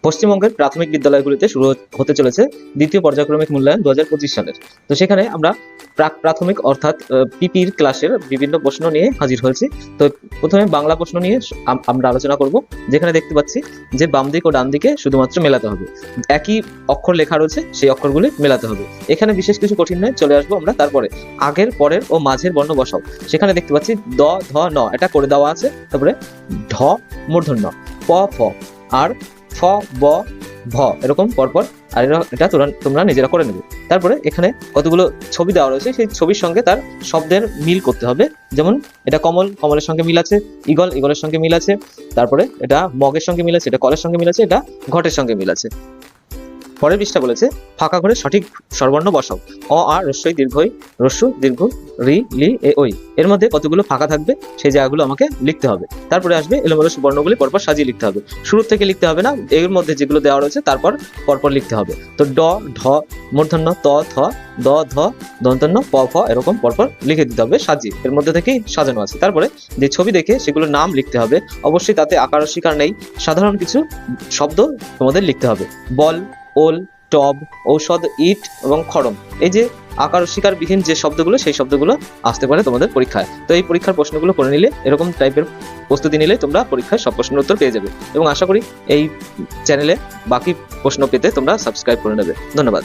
পশ্চিমবঙ্গের প্রাথমিক বিদ্যালয়গুলিতে শুরু হতে চলেছে দ্বিতীয় পর্যায়ক্রমিক মূল্যায়ন 2025 সালের। তো সেখানে আমরা প্রাক প্রাথমিক অর্থাৎ পিপির ক্লাসের বিভিন্ন প্রশ্ন নিয়ে হাজির হয়েছি। তো প্রথমে বাংলা প্রশ্ন নিয়ে আমরা আলোচনা করব, যেখানে দেখতে পাচ্ছি যে বাম দিক ও ডান দিকে শুধুমাত্র মেলাতে হবে, একই অক্ষর লেখা রয়েছে সেই অক্ষরগুলি মেলাতে হবে। এখানে বিশেষ কিছু কঠিন নয়, চলে আসবো আমরা। তারপরে আগের, পরের ও মাঝের বর্ণ বসাও। সেখানে দেখতে পাচ্ছি দ, ধ, ন এটা করে দেওয়া আছে। তারপরে ঢ মূর্ধন্য, প, ফ, আর ফ, ব, ভ এরকম পরপর, আর এটা তোমরা নিজেরা করে নেবে। তারপরে এখানে কতগুলো ছবি দেওয়া রয়েছে, সেই ছবির সঙ্গে তার শব্দের মিল করতে হবে। যেমন এটা কমল, কমলের সঙ্গে মিল আছে, ঈগল, ঈগলের সঙ্গে মিল আছে, তারপরে এটা মগের সঙ্গে মিল আছে, এটা কলের সঙ্গে মিল আছে, এটা ঘটের সঙ্গে মিল আছে। পরের পৃষ্ঠা বলেছে ফাঁকা ঘরে সঠিক স্বরবর্ণ বসাও। অ, আ, রস্বই, দীর্ঘই, রস্যু, দীর্ঘ, রি, লি, এ, ওই এর মধ্যে কতগুলো ফাঁকা থাকবে সেই জায়গাগুলো আমাকে লিখতে হবে। তারপরে আসবে এলোমেলো বর্ণগুলি পরপর সাজিয়ে লিখতে হবে। শুরু থেকে লিখতে হবে না, এর মধ্যে যেগুলো দেওয়া রয়েছে তারপর পরপর লিখতে হবে। তো ড, ঢ, মূর্ধন্য, ত, থ, দ, ধ, দন্তন্য, প, ফ এরকম পরপর লিখে দিতে হবে সাজিয়ে, এর মধ্যে থেকেই সাজানো আছে। তারপরে যে ছবি দেখে সেগুলোর নাম লিখতে হবে। অবশ্যই তাতে আকার শিকার নেই, সাধারণ কিছু শব্দ তোমাদের লিখতে হবে। বল, ওল, টব, ঔষধ, ইট এবং খড়ম, এই যে আকার শিকার বিহীন যে শব্দগুলো, সেই শব্দগুলো আসতে পারে তোমাদের পরীক্ষায়। তো এই পরীক্ষার প্রশ্নগুলো করে নিলে, এরকম টাইপের প্রস্তুতি নিলে তোমরা পরীক্ষায় সব প্রশ্নের উত্তর পেয়ে যাবে। এবং আশা করি এই চ্যানেলে বাকি প্রশ্ন পেতে তোমরা সাবস্ক্রাইব করে নেবে। ধন্যবাদ।